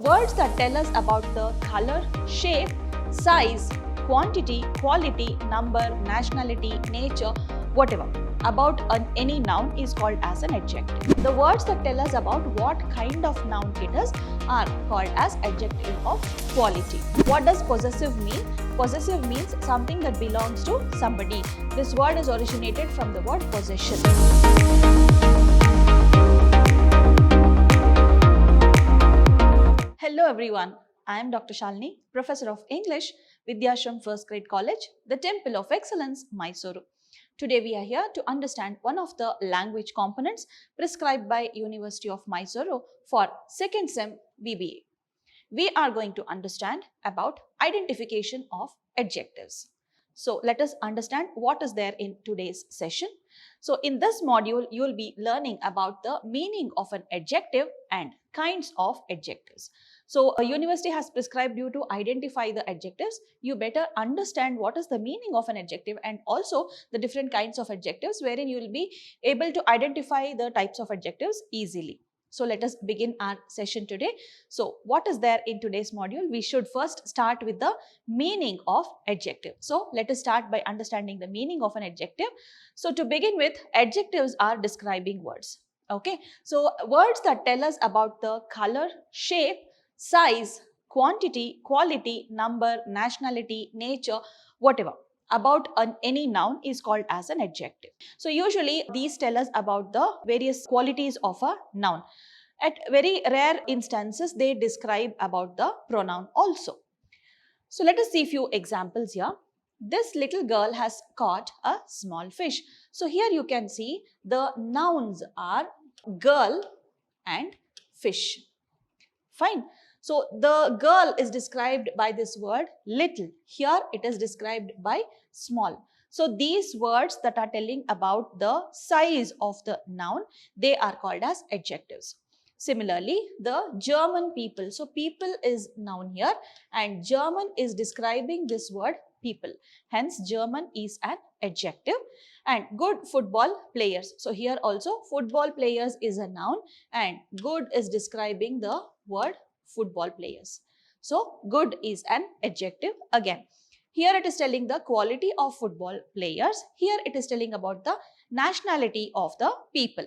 Words that tell us about the color, shape, size, quantity, quality, number, nationality, nature, whatever about any noun is called as an adjective. The words that tell us about what kind of noun it is are called as adjective of quality. What does possessive mean? Possessive means something that belongs to somebody. This word is originated from the word possession. Hello everyone, I am Dr. Shalini, Professor of English, Vidhyaashram First Grade College, the Temple of Excellence, MYSURU. Today we are here to understand one of the language components prescribed by University of Mysuru for second sem B.B.A. We are going to understand about identification of adjectives. So let us understand what is there in today's session. So in this module, you will be learning about the meaning of an adjective and kinds of adjectives. So a university has prescribed you to identify the adjectives. You better understand what is the meaning of an adjective and also the different kinds of adjectives wherein you will be able to identify the types of adjectives easily. So let us begin our session today. So what is there in today's module? We should first start with the meaning of adjective. So let us start by understanding the meaning of an adjective. So to begin with, adjectives are describing words. Okay, so words that tell us about the color, shape, size, quantity, quality, number, nationality, nature, whatever about any noun is called as an adjective. So usually these tell us about the various qualities of a noun. At very rare instances, they describe about the pronoun also. So let us see a few examples here. This little girl has caught a small fish. So here you can see the nouns are girl and fish. Fine. So the girl is described by this word little. Here it is described by small. So these words that are telling about the size of the noun, they are called as adjectives. Similarly, the German people. So people is noun here and German is describing this word people. Hence German is an adjective. And good football players. So here also football players is a noun and good is describing the word football players. So good is an adjective again. Here it is telling the quality of football players. Here it is telling about the nationality of the people.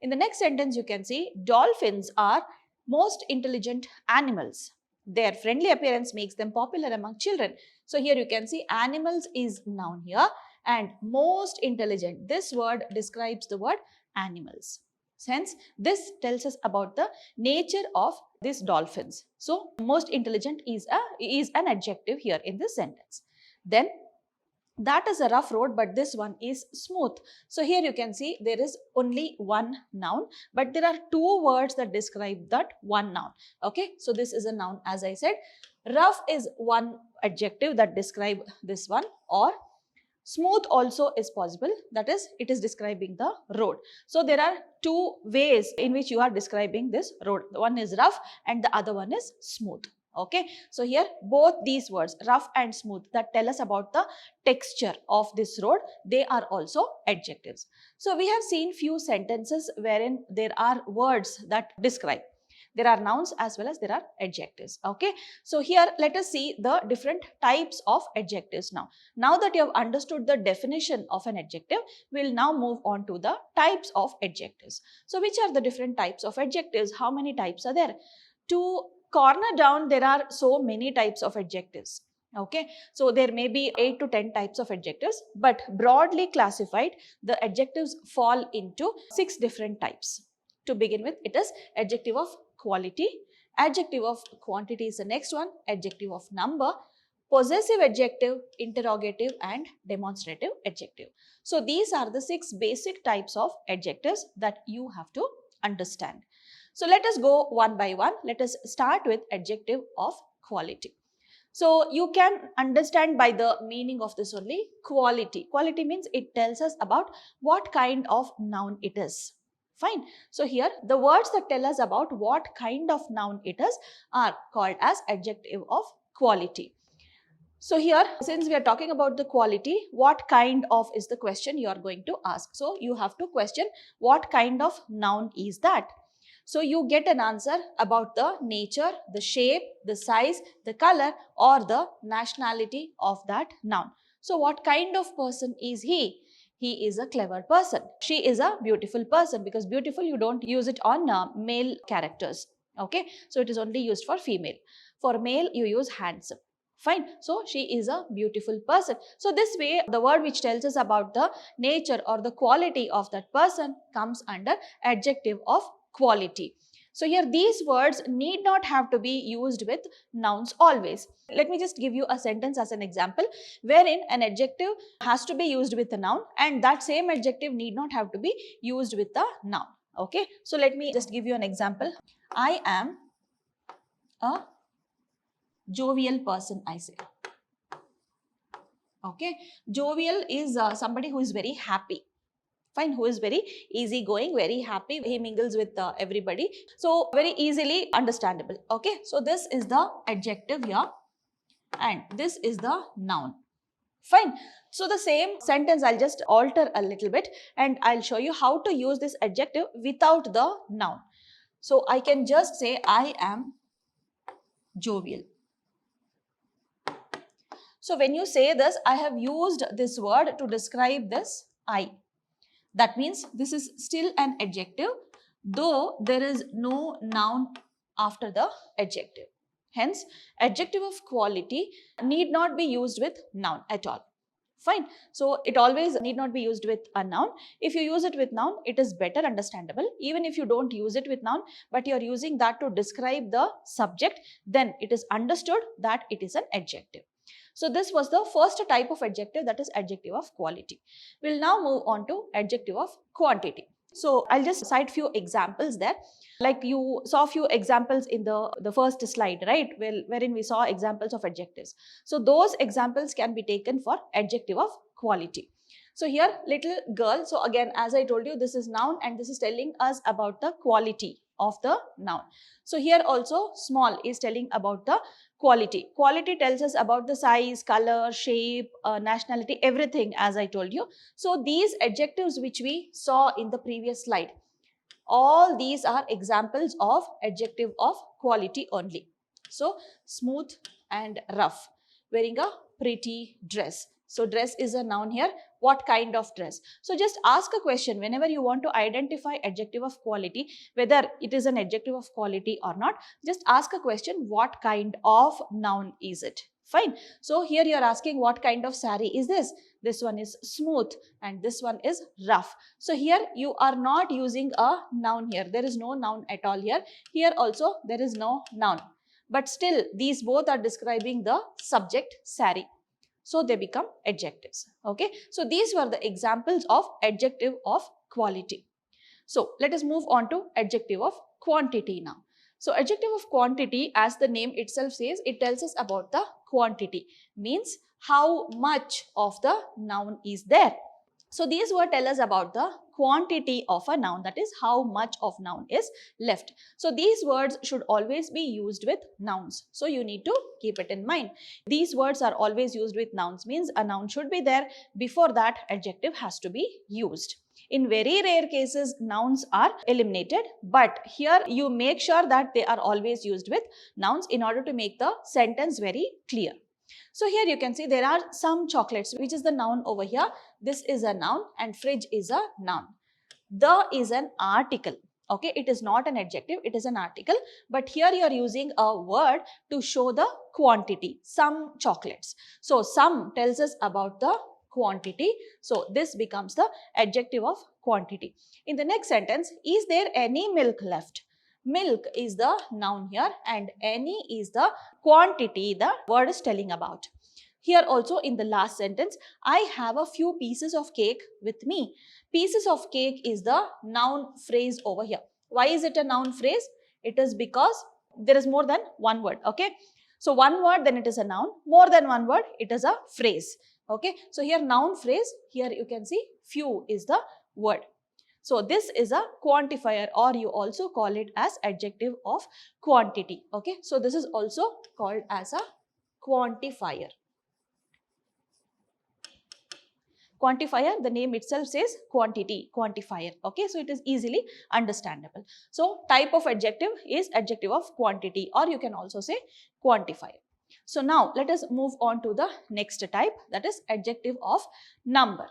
In the next sentence you can see dolphins are most intelligent animals. Their friendly appearance makes them popular among children. So here you can see animals is noun here and most intelligent. This word describes the word animals. Hence, this tells us about the nature of these dolphins. So, most intelligent is an adjective here in this sentence. Then, that is a rough road, but this one is smooth. So, here you can see there is only one noun, but there are two words that describe that one noun. Okay, so this is a noun as I said. Rough is one adjective that describe this one, or smooth also is possible, that is it is describing the road. So there are two ways in which you are describing this road. One is rough and the other one is smooth. Okay, so here both these words rough and smooth that tell us about the texture of this road, they are also adjectives. So we have seen few sentences wherein there are words that describe. There are nouns as well as there are adjectives. Okay, so here let us see the different types of adjectives now. Now that you have understood the definition of an adjective, we will now move on to the types of adjectives. So which are the different types of adjectives? How many types are there? To corner down, there are so many types of adjectives. Okay, so there may be 8 to 10 types of adjectives, but broadly classified, the adjectives fall into 6 different types. To begin with, it is adjective of quality, adjective of quantity is the next one, adjective of number, possessive adjective, interrogative and demonstrative adjective. So these are the 6 basic types of adjectives that you have to understand. So let us go one by one. Let us start with adjective of quality. So you can understand by the meaning of this only quality. Quality means it tells us about what kind of noun it is. Fine. So here the words that tell us about what kind of noun it is are called as adjective of quality. So here, since we are talking about the quality, what kind of is the question you are going to ask. So you have to question what kind of noun is that. So you get an answer about the nature, the shape, the size, the color or the nationality of that noun. So what kind of person is he? He is a clever person. She is a beautiful person, because beautiful you don't use it on male characters. Okay, so it is only used for female. For male you use handsome. Fine. So she is a beautiful person. So this way the word which tells us about the nature or the quality of that person comes under adjective of quality. So here these words need not have to be used with nouns always. Let me just give you a sentence as an example wherein an adjective has to be used with a noun and that same adjective need not have to be used with a noun. Okay. So let me just give you an example. I am a jovial person, I say. Okay. Jovial is somebody who is very happy. Fine, who is very easygoing, very happy, he mingles with everybody. So very easily understandable. Okay, so this is the adjective here and this is the noun. Fine. So the same sentence I'll just alter a little bit and I'll show you how to use this adjective without the noun. So I can just say I am jovial. So when you say this, I have used this word to describe this I. That means this is still an adjective, though there is no noun after the adjective. Hence, adjective of quality need not be used with noun at all. Fine. So, it always need not be used with a noun. If you use it with noun, it is better understandable. Even if you don't use it with noun, but you are using that to describe the subject, then it is understood that it is an adjective. So this was the first type of adjective, that is adjective of quality. We'll now move on to adjective of quantity. So I'll just cite few examples there. Like you saw few examples in the first slide, right? Wherein we saw examples of adjectives. So those examples can be taken for adjective of quality. So here little girl, so again as I told you, this is noun and this is telling us about the quality of the noun. So here also small is telling about the quality. Quality tells us about the size, color, shape, nationality, everything as I told you. So these adjectives which we saw in the previous slide, all these are examples of adjective of quality only. So smooth and rough, wearing a pretty dress. So dress is a noun here. What kind of dress? So just ask a question whenever you want to identify adjective of quality, whether it is an adjective of quality or not. Just ask a question, what kind of noun is it? Fine. So here you are asking what kind of sari is this? This one is smooth and this one is rough. So here you are not using a noun here. There is no noun at all here. Here also there is no noun. But still these both are describing the subject sari. So they become adjectives. Okay. So these were the examples of adjective of quality. So let us move on to adjective of quantity now. So adjective of quantity, as the name itself says, it tells us about the quantity, means how much of the noun is there. So these words tell us about the quantity of a noun, that is how much of noun is left. So these words should always be used with nouns. So you need to keep it in mind. These words are always used with nouns, means a noun should be there. Before that, adjective has to be used. In very rare cases, nouns are eliminated, but here you make sure that they are always used with nouns in order to make the sentence very clear. So here you can see there are some chocolates, which is the noun over here. This is a noun and fridge is a noun. The is an article. Okay, it is not an adjective, it is an article. But here you are using a word to show the quantity, some chocolates. So some tells us about the quantity. So this becomes the adjective of quantity. In the next sentence, is there any milk left? Milk is the noun here and any is the quantity the word is telling about. Here also in the last sentence, I have a few pieces of cake with me. Pieces of cake is the noun phrase over here. Why is it a noun phrase? It is because there is more than one word. Okay. So one word, then it is a noun. More than one word, it is a phrase. Okay. So here noun phrase, here you can see few is the word. So this is a quantifier, or you also call it as adjective of quantity. Okay. So this is also called as a quantifier. Quantifier, the name itself says quantity, quantifier. Okay, so it is easily understandable. So type of adjective is adjective of quantity, or you can also say quantifier. So now let us move on to the next type, that is adjective of number.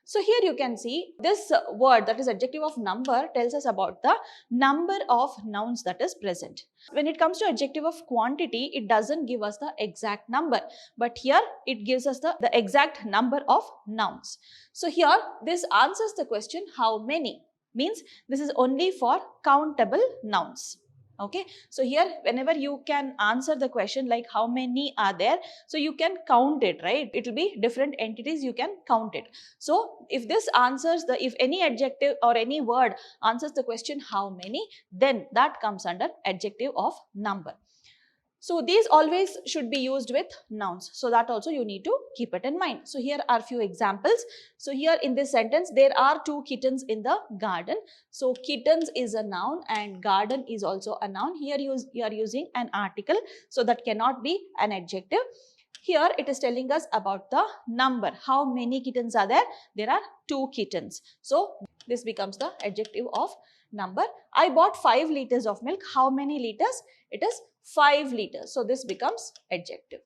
So here you can see this word, that is adjective of number, tells us about the number of nouns that is present. When it comes to adjective of quantity, it doesn't give us the exact number, but here it gives us the exact number of nouns. So here this answers the question how many, means this is only for countable nouns. Okay, so here whenever you can answer the question like how many are there, so you can count it, right? It will be different entities, you can count it. So if this answers the, if any adjective or any word answers the question how many, then that comes under adjective of number. So these always should be used with nouns. So that also you need to keep it in mind. So here are few examples. So here in this sentence, there are 2 kittens in the garden. So kittens is a noun and garden is also a noun. Here you are using an article. So that cannot be an adjective. Here it is telling us about the number. How many kittens are there? There are 2 kittens. So this becomes the adjective of number. I bought 5 liters of milk. How many liters? It is 5 liters. So this becomes adjective.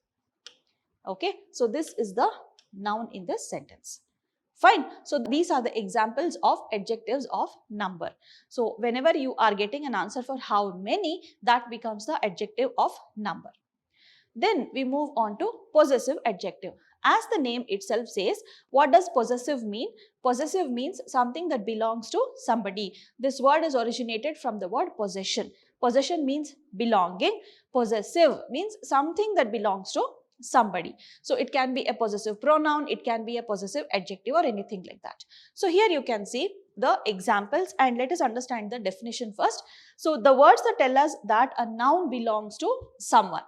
Okay. So this is the noun in this sentence. Fine. So these are the examples of adjectives of number. So whenever you are getting an answer for how many, that becomes the adjective of number. Then we move on to possessive adjective. As the name itself says, what does possessive mean? Possessive means something that belongs to somebody. This word is originated from the word possession. Possession means belonging. Possessive means something that belongs to somebody. So it can be a possessive pronoun, it can be a possessive adjective or anything like that. So here you can see the examples and let us understand the definition first. So the words that tell us that a noun belongs to someone,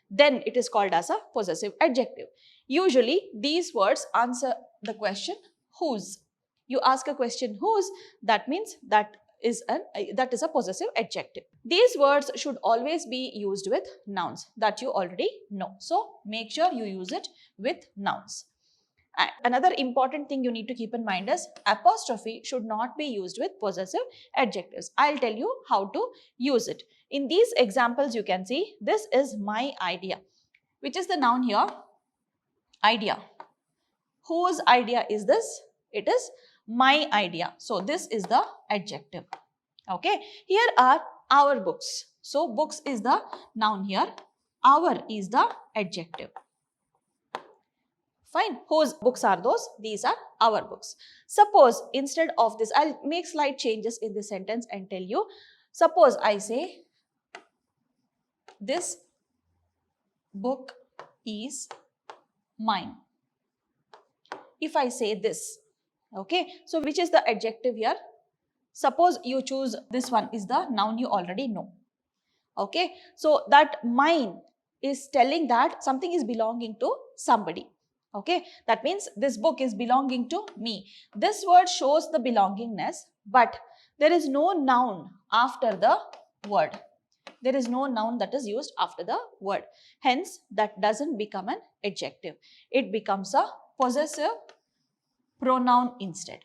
then it is called as a possessive adjective. Usually these words answer the question whose. You ask a question whose, that means that is a possessive adjective. These words should always be used with nouns, that you already know. So make sure you use it with nouns. And another important thing you need to keep in mind is apostrophe should not be used with possessive adjectives. I'll tell you how to use it. In these examples you can see this is my idea. Which is the noun here? Idea. Whose idea is this? It is my idea. So this is the adjective. Okay. Here are our books. So books is the noun here. Our is the adjective. Fine. Whose books are those? These are our books. Suppose instead of this, I'll make slight changes in this sentence and tell you. Suppose I say this book is mine. If I say this, okay, so which is the adjective here? Suppose you choose this one is the noun you already know. Okay, so that mine is telling that something is belonging to somebody. Okay, that means this book is belonging to me. This word shows the belongingness, but there is no noun after the word. There is no noun that is used after the word. Hence, that doesn't become an adjective. It becomes a possessive pronoun instead.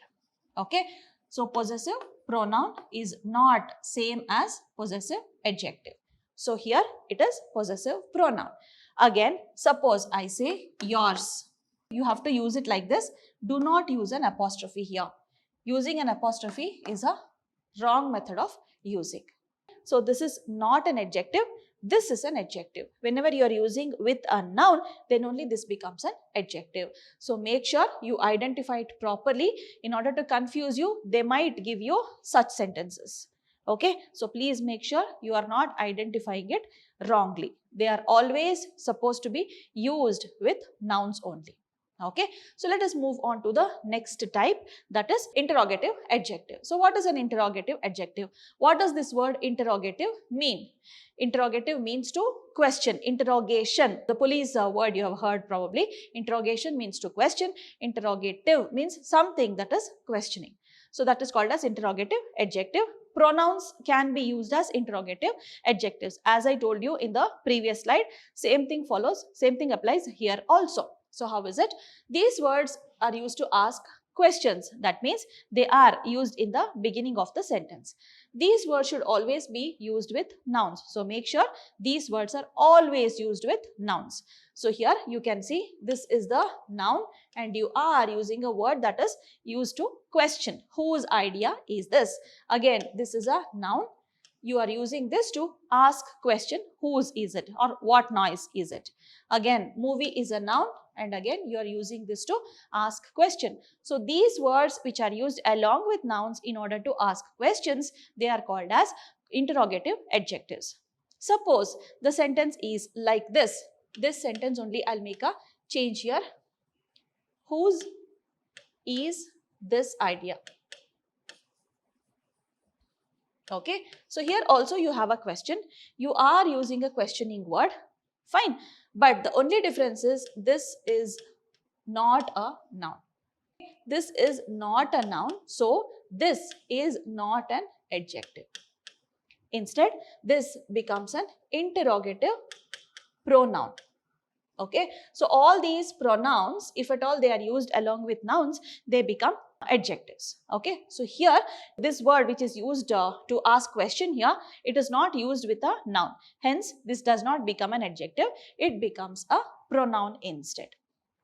Okay, so possessive pronoun is not same as possessive adjective. So here it is possessive pronoun. Again, suppose I say yours. You have to use it like this. Do not use an apostrophe here. Using an apostrophe is a wrong method of using. So this is not an adjective. This is an adjective. Whenever you are using with a noun, then only this becomes an adjective. So make sure you identify it properly. In order to confuse you, they might give you such sentences. Okay, so please make sure you are not identifying it wrongly. They are always supposed to be used with nouns only. Okay, so let us move on to the next type, that is interrogative adjective. So what is an interrogative adjective? What does this word interrogative mean? Interrogative means to question, interrogation. The police word you have heard probably. Interrogation means to question. Interrogative means something that is questioning. So that is called as interrogative adjective. Pronouns can be used as interrogative adjectives. As I told you in the previous slide, same thing follows, same thing applies here also. So how is it? These words are used to ask questions. That means they are used in the beginning of the sentence. These words should always be used with nouns. So make sure these words are always used with nouns. So here you can see this is the noun and you are using a word that is used to question. Whose idea is this? Again, this is a noun. You are using this to ask question, whose is it or what noise is it? Again, movie is a noun and again you are using this to ask question. So these words which are used along with nouns in order to ask questions, they are called as interrogative adjectives. Suppose the sentence is like this. This sentence only I'll make a change here. Whose is this idea? Okay, so here also you have a question. You are using a questioning word. Fine, but the only difference is this is not a noun. This is not a noun, so this is not an adjective. Instead, this becomes an interrogative pronoun. Okay, so all these pronouns, if at all they are used along with nouns, they become adjectives. Okay, so here this word which is used to ask question here, it is not used with a noun. Hence, this does not become an adjective. It becomes a pronoun instead.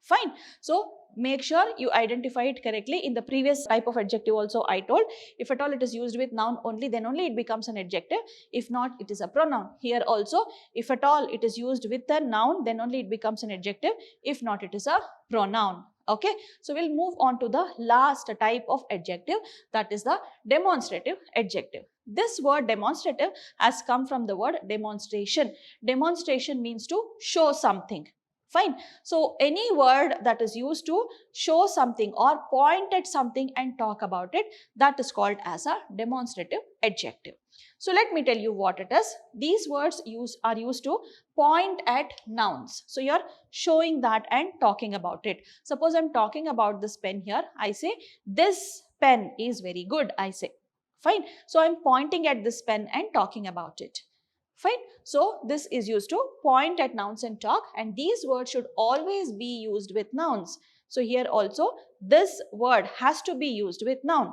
Fine. So make sure you identify it correctly. In the previous type of adjective also I told, if at all it is used with noun only, then only it becomes an adjective. If not, it is a pronoun. Here also, if at all it is used with a noun, then only it becomes an adjective. If not, it is a pronoun. Okay, so we'll move on to the last type of adjective, that is the demonstrative adjective. This word demonstrative has come from the word demonstration. Demonstration means to show something. Fine. So any word that is used to show something or point at something and talk about it, that is called as a demonstrative adjective. So let me tell you what it is. These words are used to point at nouns. So you are showing that and talking about it. Suppose I am talking about this pen here. I say this pen is very good. I say. Fine. So I am pointing at this pen and talking about it. Fine. So this is used to point at nouns and talk, and these words should always be used with nouns. So here also this word has to be used with noun.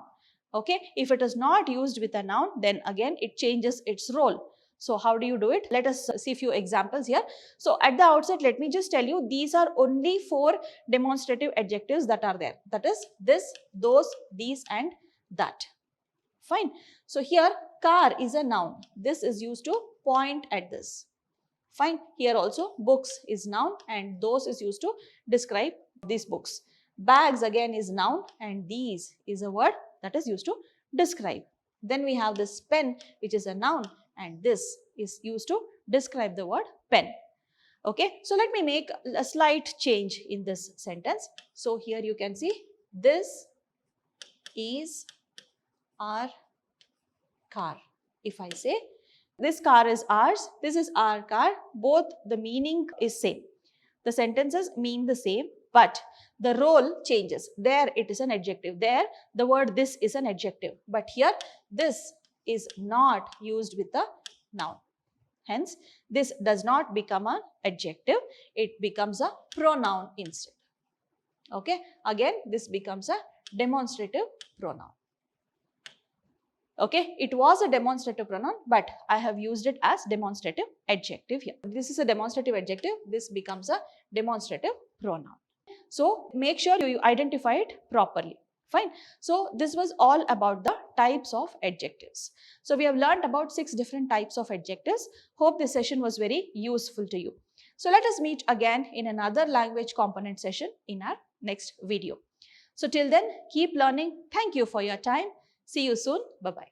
Okay. If it is not used with a noun, then again it changes its role. So how do you do it? Let us see a few examples here. So at the outset, let me just tell you, these are only 4 demonstrative adjectives that are there. That is this, those, these and that. Fine. So here car is a noun. This is used to point at this. Fine. Here also books is noun and those is used to describe these books. Bags again is noun and these is a word that is used to describe. Then we have this pen which is a noun and this is used to describe the word pen. Okay. So let me make a slight change in this sentence. So here you can see this is our car. If I say this car is ours, this is our car, both the meaning is same. The sentences mean the same, but the role changes. There it is an adjective. There the word this is an adjective. But here this is not used with a noun. Hence, this does not become an adjective. It becomes a pronoun instead. Okay. Again, this becomes a demonstrative pronoun. Okay, it was a demonstrative pronoun, but I have used it as demonstrative adjective here. This is a demonstrative adjective. This becomes a demonstrative pronoun. So make sure you identify it properly. Fine. So this was all about the types of adjectives. So we have learned about 6 different types of adjectives. Hope this session was very useful to you. So let us meet again in another language component session in our next video. So till then, keep learning. Thank you for your time. See you soon. Bye-bye.